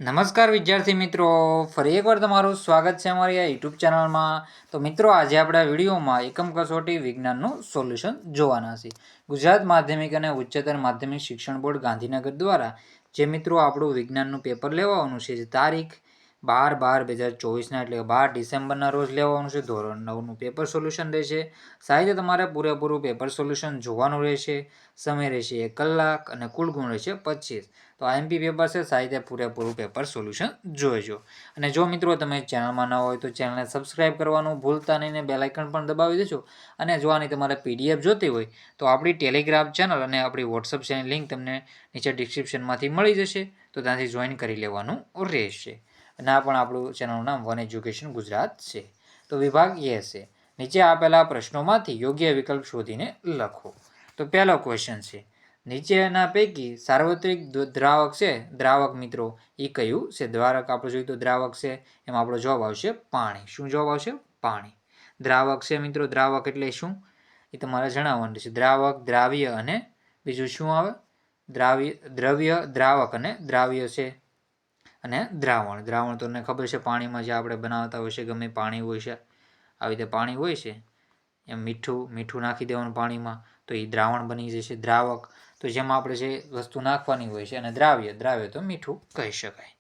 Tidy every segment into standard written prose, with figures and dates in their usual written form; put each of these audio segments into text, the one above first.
નમસ્કાર વિદ્યાર્થી મિત્રો, ફરી એકવાર તમારું સ્વાગત છે અમારી આ યુટ્યુબ ચેનલમાં. તો મિત્રો, આજે આપણે આ વિડીયોમાં એકમ કસોટી વિજ્ઞાનનું સોલ્યુશન જોવાના છે. ગુજરાત માધ્યમિક અને ઉચ્ચતર માધ્યમિક શિક્ષણ બોર્ડ ગાંધીનગર દ્વારા જે મિત્રો આપણું વિજ્ઞાનનું પેપર લેવાનું છે, જે તારીખ 12/12/2024 એટલે કે 12 ડિસેમ્બરના રોજ લેવાનું છે. ધોરણ 9નું પેપર સોલ્યુશન રહેશે. સાહિત્ય તમારે પૂરેપૂરું પેપર સોલ્યુશન જોવાનું રહેશે. સમય રહેશે 1 કલાક અને કુલ ગુણ રહેશે 25. તો આઈએમપી પેપર છે, સાહિત્ય પૂરેપૂરું પેપર સોલ્યુશન જોઈજો. અને જો મિત્રો તમે ચેનલમાં ન હોય તો ચેનલને સબસ્ક્રાઈબ કરવાનું ભૂલતા નહીં ને બેલ આઇકન પણ દબાવી દેજો. અને જો આની તમારે પીડીએફ જોતી હોય તો આપણી ટેલિગ્રામ ચેનલ અને આપણી વોટ્સઅપ ચેનલ લિંક તમને નીચે ડિસ્ક્રિપ્શનમાંથી મળી જશે, તો ત્યાંથી જોઈન કરી લેવાનું રહેશે. અને આ પણ આપણું ચેનલનું નામ વન એજ્યુકેશન ગુજરાત છે. તો વિભાગ એ છે. નીચે આપેલા પ્રશ્નોમાંથી યોગ્ય વિકલ્પ શોધીને લખો. તો પહેલો ક્વેશ્ચન છે, નીચેના પૈકી સાર્વત્રિક દ્રાવક છે, દ્રાવક મિત્રો એ કયું છે? દ્રાવક આપણે જોઈએ તો દ્રાવક છે, એમાં આપણો જવાબ આવશે પાણી. શું જવાબ આવશે? પાણી. દ્રાવક છે મિત્રો, દ્રાવક એટલે શું એ તમારે જણાવવાનું છે. દ્રાવક, દ્રાવ્ય અને બીજું શું આવે? દ્રવ્ય, દ્રાવક અને દ્રાવ્ય છે, અને દ્રાવણ. દ્રાવણ તો તમને ખબર છે, પાણીમાં જે આપણે બનાવતા હોય છે, ગમે પાણી હોય છે, આવી રીતે પાણી હોય છે, એમ મીઠું નાખી દેવાનું પાણીમાં તો એ દ્રાવણ બની જશે. દ્રાવક તો જેમાં આપણે જે વસ્તુ નાખવાની હોય છે. અને દ્રાવ્ય તો મીઠું કહી શકાય.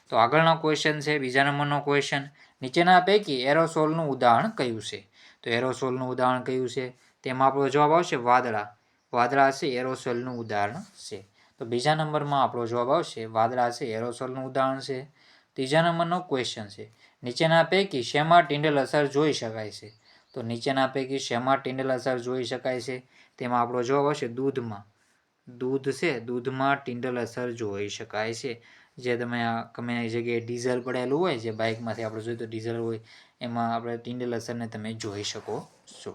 તો આગળનો ક્વેશ્ચન છે, બીજા નંબરનો ક્વેશ્ચન, નીચેના પૈકી એરોસોલનું ઉદાહરણ કયું છે? તો એરોસોલનું ઉદાહરણ કયું છે? તેમાં આપણો જવાબ આવશે વાદળા. વાદળા છે એરોસોલનું ઉદાહરણ છે. તો બીજા નંબરમાં આપણો જવાબ આવશે વાદળા છે એરોસોલનું ઉદાહરણ છે. ત્રીજા નંબરનો ક્વેશ્ચન છે, નીચેના પૈકી શેમાં ટિંડલ અસર જોઈ શકાય છે? તો નીચેના પૈકી શેમાં ટિંડલ અસર જોઈ શકાય છે? તેમાં આપણો જવાબ આવશે દૂધમાં. દૂધ છે, દૂધમાં ટિંડલ અસર જોઈ શકાય છે. જે તમે ગમે એ જગ્યાએ ડીઝલ પડેલું હોય, જે બાઇકમાંથી આપણે જોઈએ તો ડીઝલ હોય, એમાં આપણે ટિંડલ અસરને તમે જોઈ શકો છો.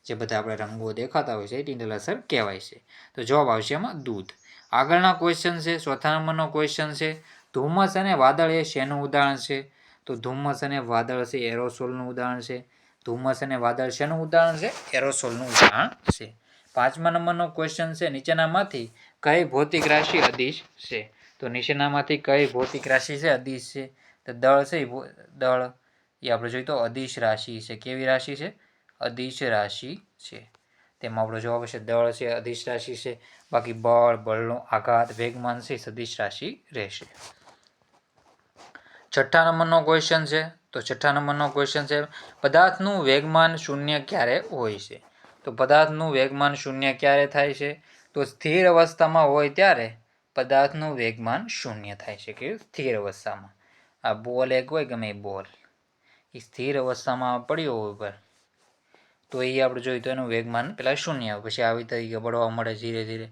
જે બધા આપણે રંગો દેખાતા હોય છે એ ટિંડલ અસર કહેવાય છે. તો જવાબ આવશે એમાં દૂધ. આગળના ક્વેશ્ચન છે, ચોથા નંબરનો ક્વેશ્ચન છે, ધુમ્મસ અને વાદળ એ શેનું ઉદાહરણ છે? તો ધુમ્મસ અને વાદળ છે એરોસોલનું ઉદાહરણ છે. ધુમ્મસ અને વાદળ શેનું ઉદાહરણ છે? એરોસોલનું ઉદાહરણ છે. પાંચમા નંબરનો ક્વેશ્ચન છે, નીચેનામાંથી કઈ ભૌતિક રાશિ અદિશ છે? તો નીચેનામાંથી કઈ ભૌતિક રાશિ છે અદિશ છે? તો દળ છે, દળ એ આપણે જોઈએ તો અદિશ રાશિ છે. કેવી રાશિ છે? અદિશ રાશિ છે. તેમાં આપણો જવાબ હશે દળ છે, અદિશ રાશિ છે. બાકી બળનો આઘાત, વેગમાન છે, સદિશ રાશિ રહેશે. છઠ્ઠા નંબરનો ક્વેશ્ચન છે, તો છઠ્ઠા નંબરનો ક્વેશ્ચન છે, પદાર્થનું વેગમાન શૂન્ય ક્યારે હોય છે? તો પદાર્થનું વેગમાન શૂન્ય ક્યારે થાય છે? તો સ્થિર અવસ્થામાં હોય ત્યારે પદાર્થનું વેગમાન શૂન્ય થાય છે. કે સ્થિર અવસ્થામાં. આ બોલ એક હોય, ગમે એ બોલ, એ સ્થિર અવસ્થામાં પડ્યો હોય ઉપર, તો એ આપણે જોઈએ તો એનું વેગમાન પહેલાં શૂન્ય આવે, પછી આવી તરીકે પડવા મળે ધીરે ધીરે,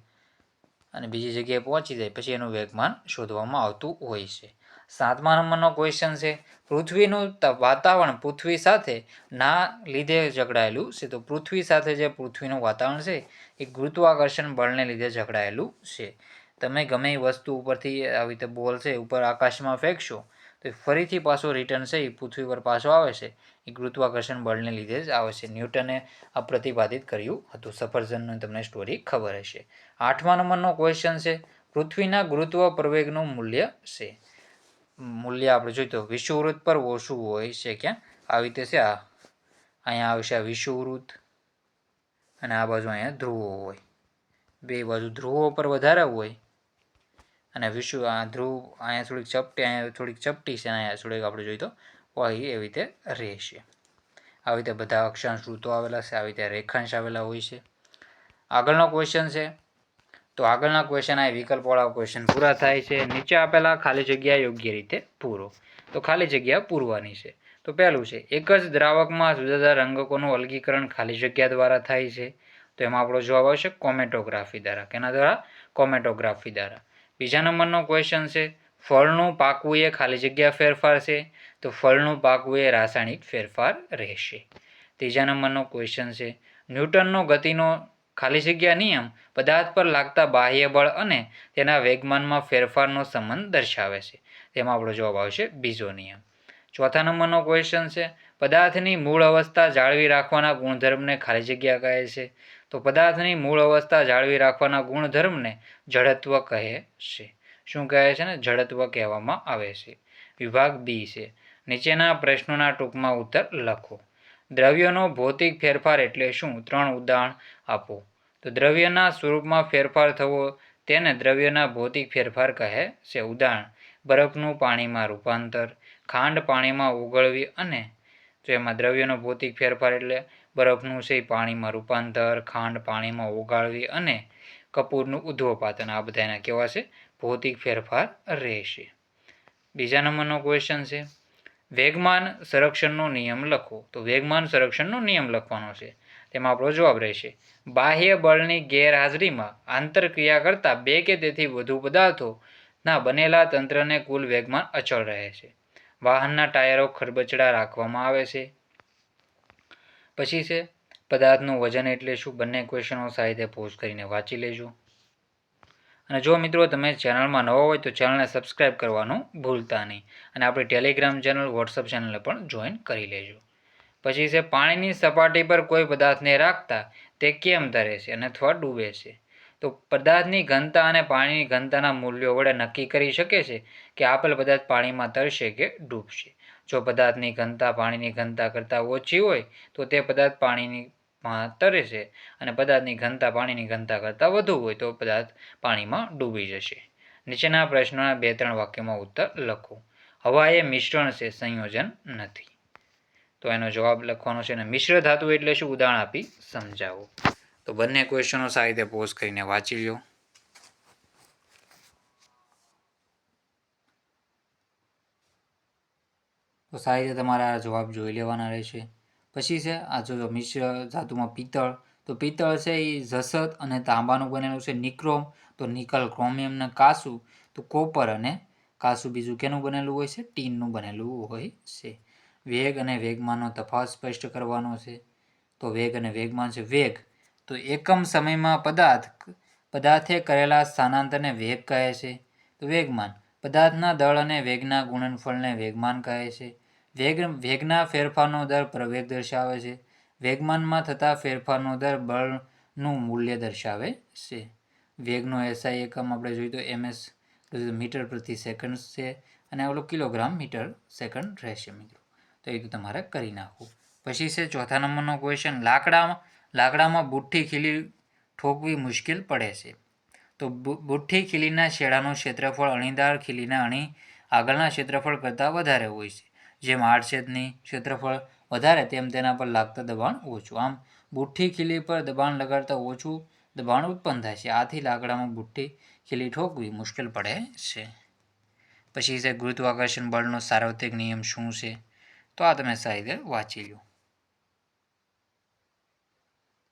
અને બીજી જગ્યાએ પહોંચી જાય પછી એનું વેગમાન શોધવામાં આવતું હોય છે. સાતમા નંબરનો ક્વેશ્ચન છે, પૃથ્વીનું વાતાવરણ પૃથ્વી સાથે ના લીધે જકડાયેલું છે? તો પૃથ્વી સાથે જે પૃથ્વીનું વાતાવરણ છે એ ગુરુત્વાકર્ષણ બળને લીધે જકડાયેલું છે. તમે ગમે એ વસ્તુ ઉપરથી આવી રીતે બોલ છે ઉપર આકાશમાં ફેંકશો તો ફરીથી પાછો રિટર્ન છે એ પૃથ્વી પર પાછો આવે છે, એ ગુરુત્વાકર્ષણ બળને લીધે જ આવે છે. ન્યૂટને આ પ્રતિપાદિત કર્યું હતું. સફરજનની તમને સ્ટોરી ખબર હશે. આઠમા નંબરનો ક્વેશ્ચન છે, પૃથ્વીના ગુરુત્વ પ્રવેગનું મૂલ્ય છે? મૂલ્ય આપણે જોઈએ તો વિષુવવૃત્ત પર ઓછું હોય છે. ક્યાં? આવી રીતે છે, આ અહીંયા આવશે આ વિષુવવૃત્ત, અને આ બાજુ અહીંયા ધ્રુવો હોય. બે બાજુ ધ્રુવો પર વધારે હોય, અને આ ધ્રુવ અહીંયા થોડીક ચપટી, અહીંયા થોડીક ચપટી છે, અહીંયા થોડીક આપણે જોઈએ તો હોય, એવી રીતે રહેશે. આવી રીતે બધા અક્ષાંશ વૃત્તો આવેલા છે, આવી રીતે રેખાંશ આવેલા હોય છે. આગળનો ક્વેશ્ચન છે, તો આગળના ક્વેશ્ચન આ વિકલ્પવાળા ક્વેશ્ચન પૂરા થાય છે. નીચે આપેલા ખાલી જગ્યા યોગ્ય રીતે પૂરો. તો ખાલી જગ્યા પૂરવાની છે. તો પહેલું છે, એક જ દ્રાવકમાં જુદા જુદા રંગકોનું અલગીકરણ ખાલી જગ્યા દ્વારા થાય છે? તો એમાં આપણો જવાબ આવશે કોમેટોગ્રાફી દ્વારા. કેના દ્વારા? કોમેટોગ્રાફી દ્વારા. બીજા નંબરનો ક્વેશ્ચન છે, ફળનું પાકવું એ ખાલી જગ્યા ફેરફાર છે? તો ફળનું પાકવું એ રાસાયણિક ફેરફાર રહેશે. ત્રીજા નંબરનો ક્વેશ્ચન છે, ન્યૂટનનો ગતિનો ખાલી જગ્યા નિયમ પદાર્થ પર લાગતા બાહ્ય બળ અને તેના વેગમાનમાં ફેરફારનો સંબંધ દર્શાવે છે? તેમાં આપણો જવાબ આવશે બીજો નિયમ. ચોથા નંબરનો ક્વેશ્ચન છે, પદાર્થની મૂળ અવસ્થા જાળવી રાખવાના ગુણધર્મને ખાલી જગ્યા કહે છે? તો પદાર્થની મૂળ અવસ્થા જાળવી રાખવાના ગુણધર્મને જડત્વ કહે છે. શું કહે છે ને જડત્વ કહેવામાં આવે છે. વિભાગ બી છે નીચેના પ્રશ્નોના ટૂંકમાં ઉત્તર લખો. દ્રવ્યનો ભૌતિક ફેરફાર એટલે શું? 3 ઉદાહરણ આપો. તો દ્રવ્યના સ્વરૂપમાં ફેરફાર થવો તેને દ્રવ્યના ભૌતિક ફેરફાર કહે છે. ઉદાહરણ: બરફનું પાણીમાં રૂપાંતર, ખાંડ પાણીમાં ઓગળવી. અને તો એમાં દ્રવ્યનો ભૌતિક ફેરફાર એટલે બરફનું છે પાણીમાં રૂપાંતર, ખાંડ પાણીમાં ઓગાળવી અને કપૂરનું ઉદ્ધવપાતન. આ બધા એના કેવા છે? ભૌતિક ફેરફાર રહેશે. બીજા નંબરનો ક્વેશ્ચન છે વેગમાન સંરક્ષણનો નિયમ લખો. તો વેગમાન સંરક્ષણનો નિયમ લખવાનો છે. તેમાં આપણો જવાબ રહેશે બાહ્ય બળની ગેરહાજરીમાં આંતરક્રિયા કરતા 2 કે તેથી વધુ પદાર્થોના બનેલા તંત્રને કુલ વેગમાન અચળ રહે છે. વાહનના ટાયરો ખરબચડા રાખવામાં આવે છે. પછી છે પદાર્થનું વજન એટલે શું? બંને ક્વેશ્ચનો સાથે પોઝ કરીને વાંચી લેજો. અને જો મિત્રો તમે ચેનલમાં નવા હોય તો ચેનલને સબસ્ક્રાઈબ કરવાનું ભૂલતા નહીં. અને આપણી ટેલિગ્રામ ચેનલ, વોટ્સઅપ ચેનલને પણ જોઈન કરી લેજો. પછી છે પાણીની સપાટી પર કોઈ પદાર્થને રાખતા તે કેમ તરે છે અને અથવા ડૂબે છે? તો પદાર્થની ઘનતા અને પાણીની ઘનતાના મૂલ્યો વડે નક્કી કરી શકે છે કે આપેલ પદાર્થ પાણીમાં તરશે કે ડૂબશે. જો પદાર્થની ઘનતા પાણીની ઘનતા કરતાં ઓછી હોય તો તે પદાર્થ પાણીમાં તરે છે અને પદાર્થની ઘનતા પાણીની ઘનતા કરતાં વધુ હોય તો પદાર્થ પાણીમાં ડૂબી જશે. નીચેના પ્રશ્નોના 2-3 વાક્યોમાં ઉત્તર લખો. હવા એ મિશ્રણ છે, સંયોજન નથી. તો એનો જવાબ લખવાનો છે. અને મિશ્ર ધાતુ એટલે શું? ઉદાહરણ આપી સમજાવો. તો બંને ક્વેશ્ચનો સાથે પોઝ કરીને વાંચી લો. તો સારી રીતે તમારા જવાબ જોઈ લેવાના રહેશે. પછી છે આ જો મિશ્ર ધાતુમાં પિત્તળ, તો પિત્તળ છે એ જસત અને તાંબાનું બનેલું છે. નિક્રોમ તો નિકલ, ક્રોમિયમ ને કાસુ તો કોપર અને કાસુ બીજું કેનું બનેલું હોય છે? ટીનનું બનેલું હોય છે. વેગ અને વેગમાનનો તફાવત સ્પષ્ટ કરવાનો છે. તો વેગ અને વેગમાન છે. વેગ તો એકમ સમયમાં પદાર્થે કરેલા સ્થાનાંતરને વેગ કહે છે. તો વેગમાન પદાર્થના દળ અને વેગના ગુણનફળને વેગમાન કહે છે. વેગના ફેરફારનો દર પ્રવેગ દર્શાવે છે. વેગમાનમાં થતા ફેરફારનો દર બળનું મૂલ્ય દર્શાવે છે. વેગનો એસઆઈ એકમ આપણે જોઈએ તો ms મીટર પ્રતિ સેકન્ડ છે અને ઓલો કિલોગ્રામ મીટર સેકન્ડ રહેશે મિત્રો. તો એ તો તમારે કરી નાખવું. પછી છે ચોથા નંબરનો ક્વેશ્ચન લાકડામાં બુઠ્ઠી ખીલી ઠોકવી મુશ્કેલ પડે છે. તો બુઠ્ઠી ખીલીના છેડાનું ક્ષેત્રફળ અણીદાર ખીલીના અણી આગળના ક્ષેત્રફળ કરતાં વધારે હોય છે. જેમ આડછેદની ક્ષેત્રફળ વધારે તેમ તેના પર લાગતા દબાણ ઓછું. આમ બુઠ્ઠી ખીલી પર દબાણ લગાડતા ઓછું દબાણ ઉત્પન્ન થાય છે. આથી લાકડામાં બુઠ્ઠી ખીલી ઠોકવી મુશ્કેલ પડે છે. પછી છે ગુરુત્વાકર્ષણ બળનો સાર્વત્રિક નિયમ શું છે? તો આ તમે સાહિત્ય વાંચી લો.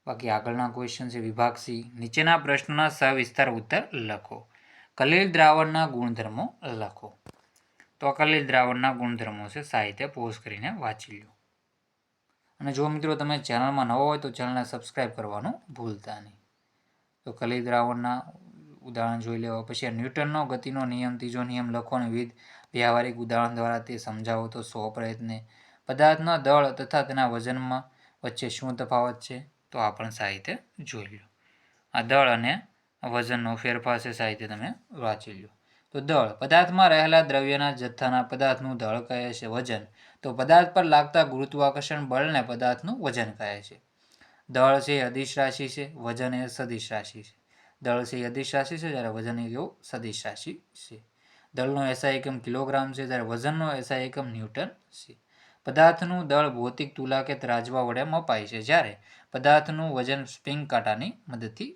બાકી આગળના ક્વેશ્ચન છે વિભાગ સી. નીચેના પ્રશ્નોના સવિસ્તાર ઉત્તર લખો. કલીલ દ્રાવણના ગુણધર્મો લખો. તો કલીલ દ્રાવણના ગુણધર્મો છે. સાહિત્ય પોઝ કરીને વાંચી લો. અને જો મિત્રો તમે ચેનલમાં નવો હોય તો ચેનલને સબસ્ક્રાઈબ કરવાનું ભૂલતા નહીં. તો કલીલ દ્રાવણના ઉદાહરણ જોઈ લેવા. પછી ન્યૂટનનો ગતિનો નિયમ, ત્રીજો નિયમ લખો અને વિવિધ વ્યવહારિક ઉદાહરણ દ્વારા તે સમજાવો. તો 100 પ્રયત્ને પદાર્થના દળ તથા તેના વજનમાં વચ્ચે શું તફાવત છે? તો આ પણ સાહિત્ય જોઈ લો. આ દળ અને વજનનો ફેરફાર છે. સાહિત્ય તમે વાંચી લો. તો દળ પદાર્થમાં રહેલા દ્રવ્યના જથ્થાના પદાર્થનું દળ કહે છે. વજન તો પદાર્થ પર લાગતા ગુરુત્વાકર્ષણ બળને પદાર્થનું વજન કહે છે. દળ છે એ અદિશ રાશિ છે, વજન એ સદિશ રાશિ છે. દળ છે એ અદિશ રાશિ છે જ્યારે વજન એ કેવું? સદિશ રાશિ છે. દળનો એસઆઈ એકમ કિલોગ્રામ છે જ્યારે વજનનો એસઆઈ એકમ ન્યૂટન છે. પદાર્થનું દળ ભૌતિક તુલા કે તરાજવા વડે મપાય છે જ્યારે પદાર્થનું વજન સ્પ્રિંગ કાંટાની મદદથી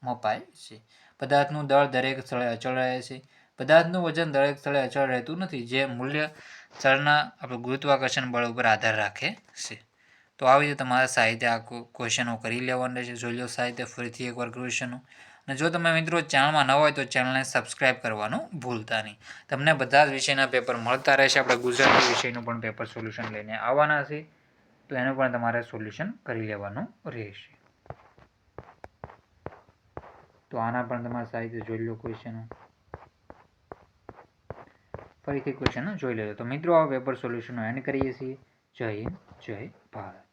મપાય છે. પદાર્થનું દળ દરેક સ્થળે અચળ રહે છે. પદાર્થનું વજન દરેક સ્થળે અચળ રહેતું નથી. જે મૂલ્ય સ્થળના આપણે ગુરુત્વાકર્ષણ બળ ઉપર આધાર રાખે છે. તો આવી રીતે તમારા સાહિત્ય આ ક્વેશ્ચનો કરી લેવાના છે. જોઈ લો સાહિત્ય ફરીથી એકવાર ક્વેશ્ચનો. અને જો તમે મિત્રો ચેનલમાં ન હોય તો ચેનલને સબસ્ક્રાઈબ કરવાનું ભૂલતા નહીં. તમને બધા જ વિષયના પેપર મળતા રહેશે. આપણે ગુજરાતી વિષયનું પણ પેપર સોલ્યુશન લઈને આવવાના છે. તો એનું પણ તમારે સોલ્યુશન કરી લેવાનું રહેશે. તો આના પણ તમારે સાહિત્ય જોઈ લો ક્વેશ્ચનો. ફરીથી ક્વેશ્ચન જોઈ લેજો. તો મિત્રો આ પેપર સોલ્યુશનનો એન્ડ કરીએ છીએ. જય હિન્દ, જય ભારત.